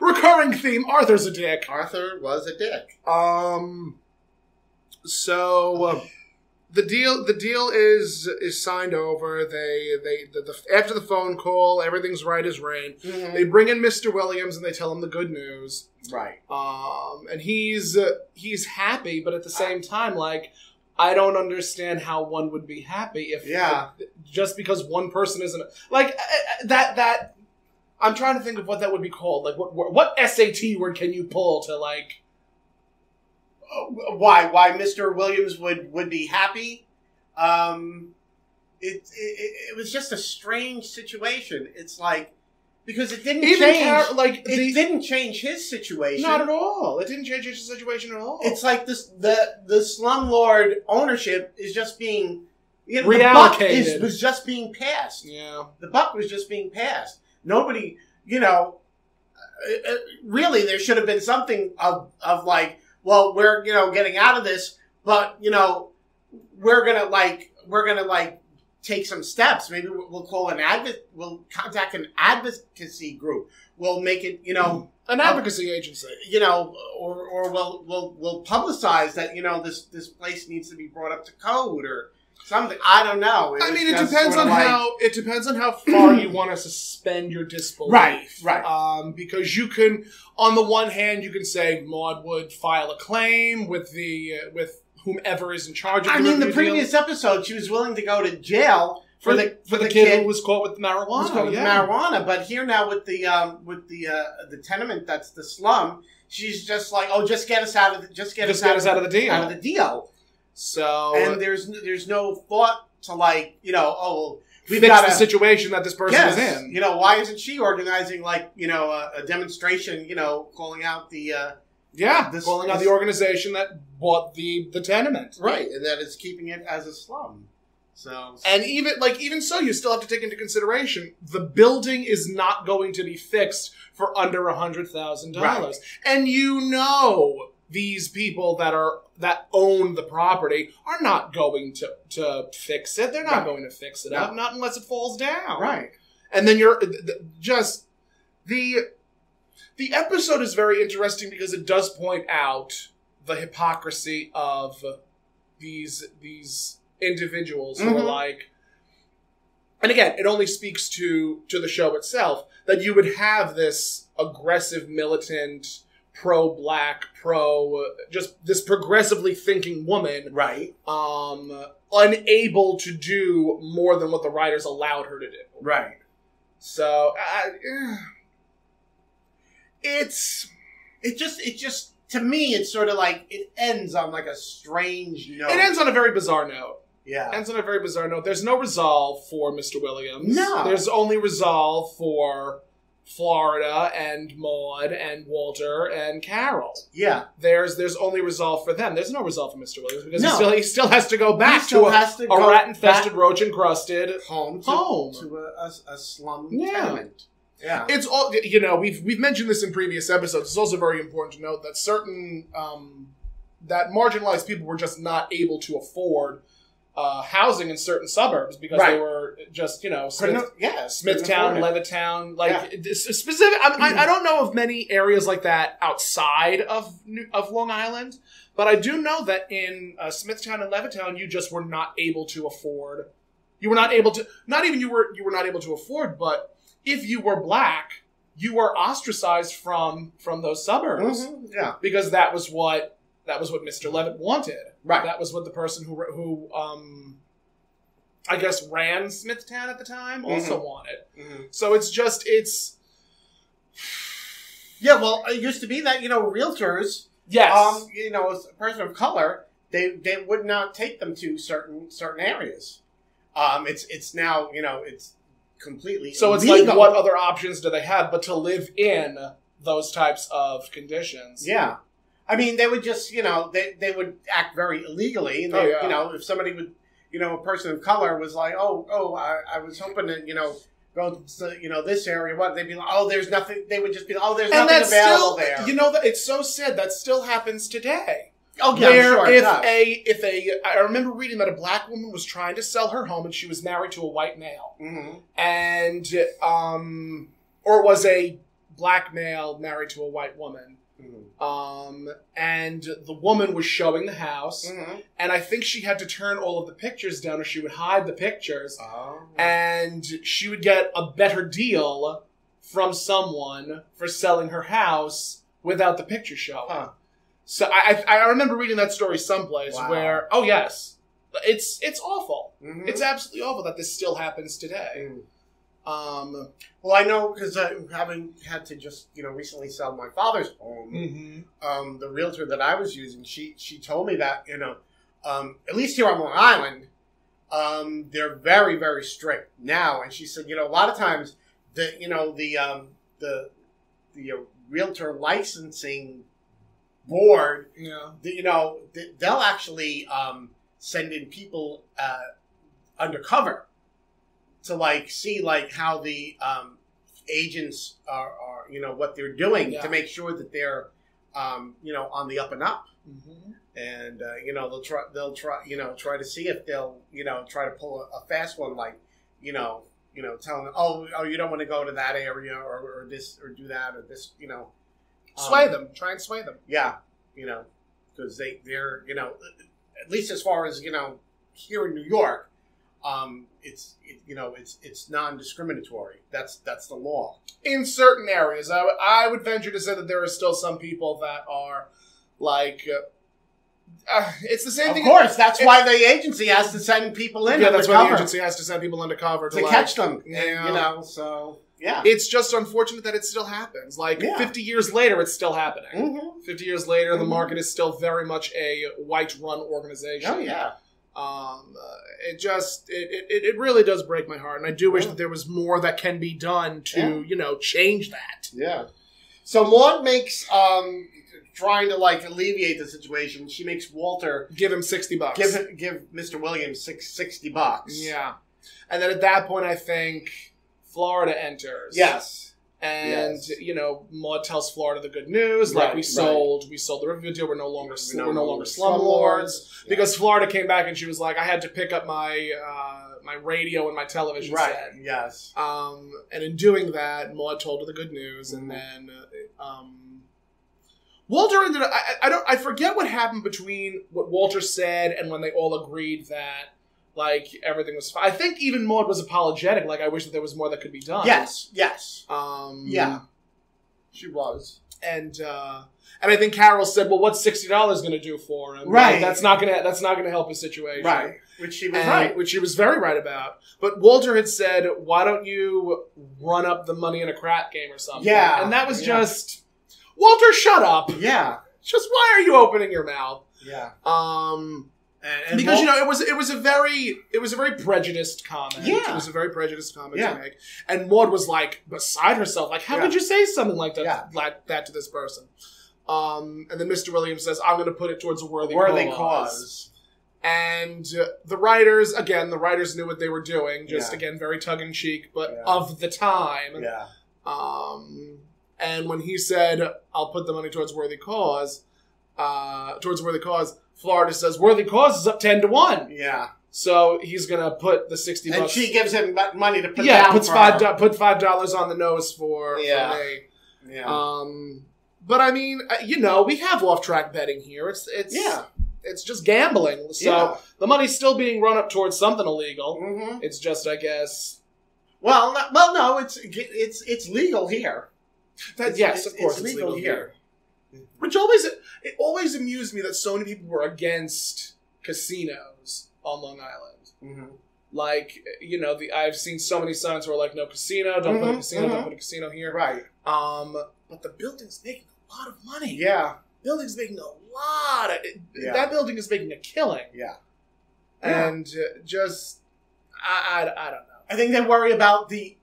recurring theme. Arthur's a dick. Arthur was a dick. So the deal is signed over. After the phone call, everything's right as rain. Mm-hmm. They bring in Mr. Williams and they tell him the good news. Right. And he's happy, but at the same time, like, I don't understand how one would be happy if just because one person isn't like that. I'm trying to think of what that would be called. Like, what SAT word can you pull to like? Why Mr. Williams would be happy? It was just a strange situation. It's like, because it didn't change. It didn't change his situation. Not at all. It didn't change his situation at all. It's like this. The slumlord ownership is just being reallocated. The buck was just being passed. Yeah, the buck was just being passed. Nobody, really, there should have been something of like, well, we're getting out of this, but we're gonna take some steps. Maybe we'll call we'll contact an advocacy group. We'll make it an advocacy agency. Or we'll publicize that this place needs to be brought up to code or something. I don't know. It depends on how far you want to suspend your disbelief. Right. Because you can, on the one hand, you can say Maud would file a claim with whomever is in charge of the the previous episode, she was willing to go to jail for the kid who was caught with marijuana. Marijuana, but here now with the tenement that's the slum, she's just like, oh, just get us out of the deal. So, and there's no thought to we've fix got the situation that this person is in. Why isn't she organizing a demonstration? Calling out the calling out the organization that bought the tenement, right, and that is keeping it as a slum. So, and even so, you still have to take into consideration the building is not going to be fixed for under $100,000, right. And these people that own the property are not going to fix it. They're not going to fix it up, not unless it falls down. Right. And then the episode is very interesting because it does point out the hypocrisy of these individuals who are like, and again, it only speaks to the show itself, that you would have this aggressive militant, pro-black, just this progressively thinking woman, right? Unable to do more than what the writers allowed her to do, right? So it just to me, it's sort of like it ends on like a strange note. It ends on a very bizarre note. Yeah, ends on a very bizarre note. There's no resolve for Mr. Williams. No, there's only resolve for Florida and Maud and Walter and Carol. Yeah. There's only resolve for them. There's no resolve for Mr. Williams because he still has to go back to a rat-infested, roach-encrusted home. To a slum tenement. Yeah. It's all, we've mentioned this in previous episodes. It's also very important to note that certain, that marginalized people were just not able to afford housing in certain suburbs because they were just, Smithtown, Levittown, specific. I don't know of many areas like that outside of Long Island, but I do know that in Smithtown and Levittown, you just were not able to afford. You were not able to. Not even you were not able to afford, but if you were black, you were ostracized from those suburbs. Mm-hmm. Yeah, because that was what Mr. Levitt wanted. Right. That was what the person who I guess ran Smithtown at the time also wanted. Mm-hmm. So it's yeah. Well, it used to be that realtors. Yes. As a person of color, they would not take them to certain areas. It's now it's completely so it's illegal. like what other options do they have but to live in those types of conditions? Yeah. I mean, they would just, they would act very illegally. And if somebody would, a person of color was like, I was hoping to, go to, you know, this area. What they'd be like, oh, there's nothing. They would just be like, oh, there's And nothing that's available still, there. you know, that it's so sad that still happens today. Oh yeah, Where I'm sure it does. I remember reading that a black woman was trying to sell her home and she was married to a white male, and or was a black male married to a white woman, and the woman was showing the house, and I think she had to turn all of the pictures down or she would hide the pictures, and she would get a better deal from someone for selling her house without the picture showing. Huh. So I remember reading that story someplace where, oh yes, it's awful. It's absolutely awful that this still happens today. Well, I know because having had to just, you know, recently sell my father's home, the realtor that I was using, she told me that, you know, at least here on Long Island, they're very, very strict now. And she said, you know, a lot of times the realtor licensing board, you know, they'll actually send in people undercover to like see like how the agents are you know, what they're doing to make sure that they're you know, on the up and up. And you know, they'll try you know, try to see if they'll, you know, try to pull a fast one, like you know, telling them, oh you don't want to go to that area or this or do that or this, you know. Sway them. Try and sway them. Yeah, you know, because they're, you know, at least as far as, you know, here in New York, it's non-discriminatory. That's the law. In certain areas, I would venture to say that there are still some people that are like, it's the same thing. Of course, that's why the agency has to send people in. Yeah, that's why the agency has to send people undercover to catch them. Yeah. And, you know, so. Yeah. It's just unfortunate that it still happens. Like, 50 years later, it's still happening. 50 years later, the market is still very much a white-run organization. Oh, yeah. It really does break my heart. And I do wish that there was more that can be done to, you know, change that. Yeah. So Maud makes, trying to, like, alleviate the situation, she makes Walter... Give him $60. Give Mr. Williams $60. Yeah. And then at that point, I think... Florida enters. Yes. And, you know, Maud tells Florida the good news. Like, we sold the Riverview deal. We're no longer slumlords. Because Florida came back and she was like, I had to pick up my my radio and my television set. Yes. And in doing that, Maud told her the good news. And then Walter ended up... I forget what happened between what Walter said and when they all agreed that like, everything was fine. I think even Maud was apologetic. Like, I wish that there was more that could be done. Yes. Yeah. She was. And I think Carol said, well, what's $60 going to do for him? Right. Like, that's not going to help his situation. Right. Which she was right. Which she was very right about. But Walter had said, why don't you run up the money in a crap game or something? Yeah. And that was just, Walter, shut up. Yeah. Just, why are you opening your mouth? Yeah. And because, you know, it was a very prejudiced comment. Yeah. It was a very prejudiced comment to make. And Maud was like beside herself, like, how could you say something like that that to this person? And then Mr. Williams says, I'm going to put it towards a worthy cause. And the writers knew what they were doing, just again, very tongue-in-cheek, but of the time. Yeah. And when he said, I'll put the money towards worthy cause, Florida says, worthy cause is up 10-1. Yeah. So he's going to put the $60. And she gives him money to put down puts $5 on the nose for me. Yeah. But I mean, you know, we have off-track betting here. It's just gambling. So the money's still being run up towards something illegal. Mm-hmm. It's just, I guess. No, it's legal here. Yes, of course, it's legal here. Which always amused me that so many people were against casinos on Long Island. Mm-hmm. Like, you know, I've seen so many signs where like, no casino, don't put a casino, don't put a casino here. Right. But the building's making a lot of money. Yeah. Building's making a lot of... That building is making a killing. Yeah. And just... I don't know. I think they worry about the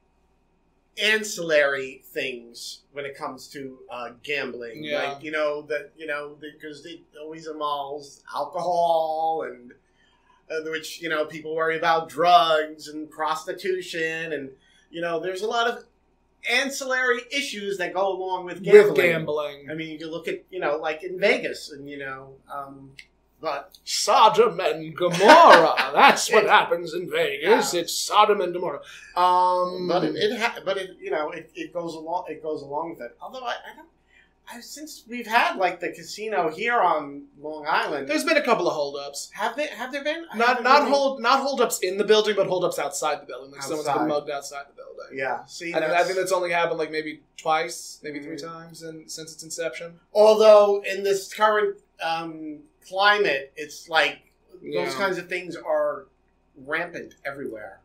ancillary things when it comes to gambling. Yeah. Like, because they always involves alcohol and which, people worry about drugs and prostitution and, there's a lot of ancillary issues that go along with gambling. With gambling. I mean, you can look at, like in Vegas, and, but Sodom and Gomorrah. That's what happens in Vegas. Yeah. It's Sodom and Gomorrah. but it goes along. It goes along with it. Although since we've had like the casino here on Long Island, there's been a couple of holdups. Have there been? Not holdups in the building, but holdups outside the building. Like someone's been mugged outside the building. Yeah. See, and I think that's only happened like maybe twice, maybe 3 times since its inception. Although in this current climate, it's like those kinds of things are rampant everywhere.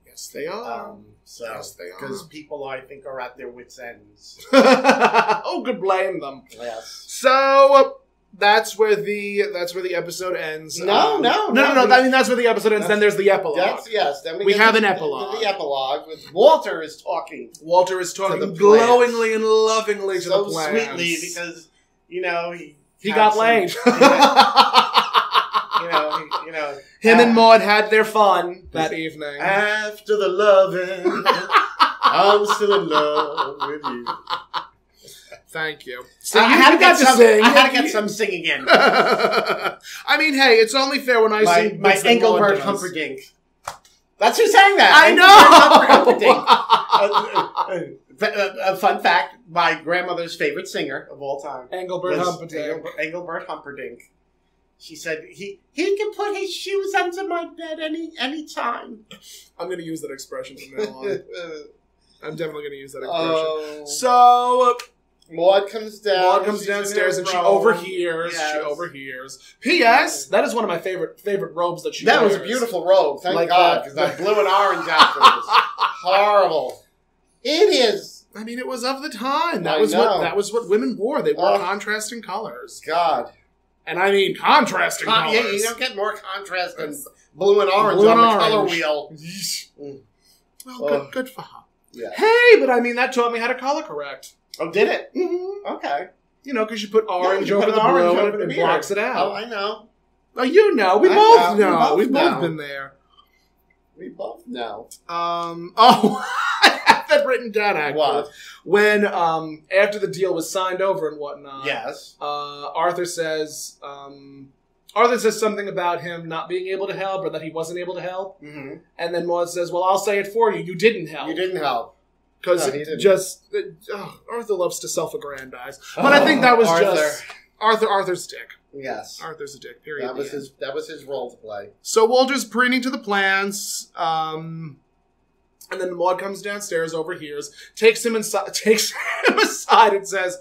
Yes, they are. Yes, they are. Because people, I think, are at their wits' ends. Oh, could blame them. Yes. So that's where the episode ends. No. I mean, that's where the episode ends. Then there's the epilogue. Then we have an epilogue. The epilogue with Walter is talking. Walter is talking glowingly and lovingly to the plants. So sweetly because he got laid. Him and Maud had their fun that evening. After the loving, I'm still in love with you. Thank you. So I had to get some singing in. I mean, hey, it's only fair when I sing my Engelbert Humperdinck. That's who sang that. I know. A fun fact: my grandmother's favorite singer of all time, Engelbert Humperdinck. Engelbert Humperdinck. She said he can put his shoes under my bed any time. I'm going to use that expression from now on. I'm definitely going to use that expression. So Maud comes down. Maud comes downstairs and she overhears. Yes. She overhears. P.S. That is one of my favorite robes that she wears. That was a beautiful robe. Thank God, because that blue and orange outfit was horrible. It is. I mean, it was of the time. That was what women wore. They wore contrasting colors. God. And I mean contrasting colors. Yeah, you don't get more contrast than blue and orange on the color wheel. Well, good for her. Yeah. Hey, but I mean, that taught me how to color correct. Oh, did it? Mm-hmm. Okay. Because you put orange over the blue and it blocks it out. Oh, I know. Oh, you know. We both know. We've both been there. We both know. I have that written down, actually. What? When, after the deal was signed over and whatnot. Yes. Arthur says something about him not being able to help or that he wasn't able to help. Mm-hmm. And then Maud says, well, I'll say it for you. You didn't help. You didn't help. Because Arthur loves to self-aggrandize. But I think that was just Arthur's dick. Yes. Arthur's a dick, period. That was his role to play. So Walter's preening to the plants, and then Maud comes downstairs, overhears, takes him aside and says,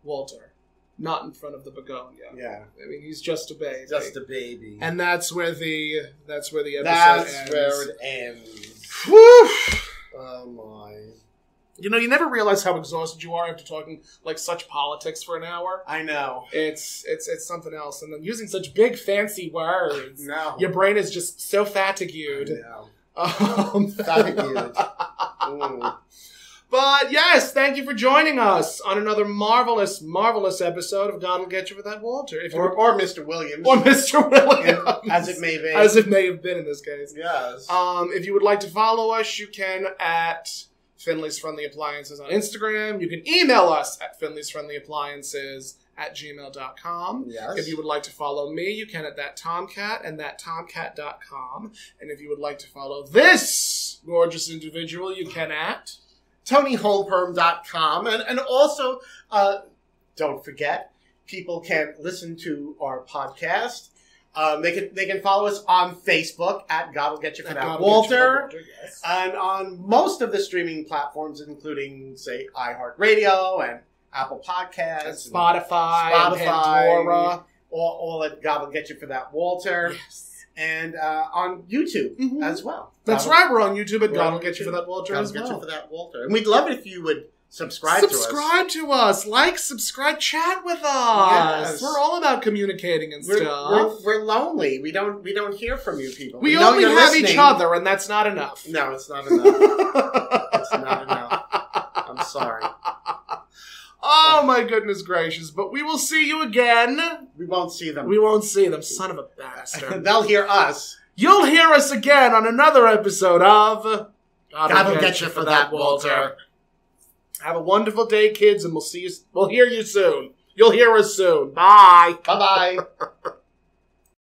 Walter, not in front of the begonia. Yeah. I mean, he's just a baby. Just a baby. And that's where the episode ends. That's where it ends. Whew. Oh my. You never realize how exhausted you are after talking like such politics for an hour. I know. It's something else. And then using such big fancy words. No. Your brain is just so fatigued. Fatigued. But yes, thank you for joining us on another marvelous, marvelous episode of God Will Get You for That Walter. Or Mr. Williams. Or Mr. Williams. As it may be. As it may have been in this case. Yes. If you would like to follow us, you can at Finley's Friendly Appliances on Instagram. You can email us at finleysfriendlyappliances@gmail.com. Yes. If you would like to follow me, you can at ThatTomcat and ThatTomcat.com. And if you would like to follow this gorgeous individual, you can at TonyHolmperm.com. And also, don't forget, people can listen to our podcast. They can follow us on Facebook at God Will Get You for That Walter. Yes. And on most of the streaming platforms, including, say, iHeartRadio and Apple Podcasts. And Spotify, and Pandora. All at God Will Get You for That Walter. Yes. And on YouTube as well. That's right, we're on YouTube at God Will Get You for That Walter as well. God Will Get You for That Walter. And we'd love it if you would subscribe to us. Like, subscribe, chat with us. Yes. We're all about communicating and stuff. We're lonely. We don't hear from you people. We only have each other, and that's not enough. No, it's not enough. It's not enough. I'm sorry. Oh my goodness gracious! But we will see you again. We won't see them. We won't see them. Son of a bastard. They'll hear us. You'll hear us again on another episode of God will get you for that, Walter. Have a wonderful day, kids, and we'll hear you soon. You'll hear us soon. Bye. Bye-bye.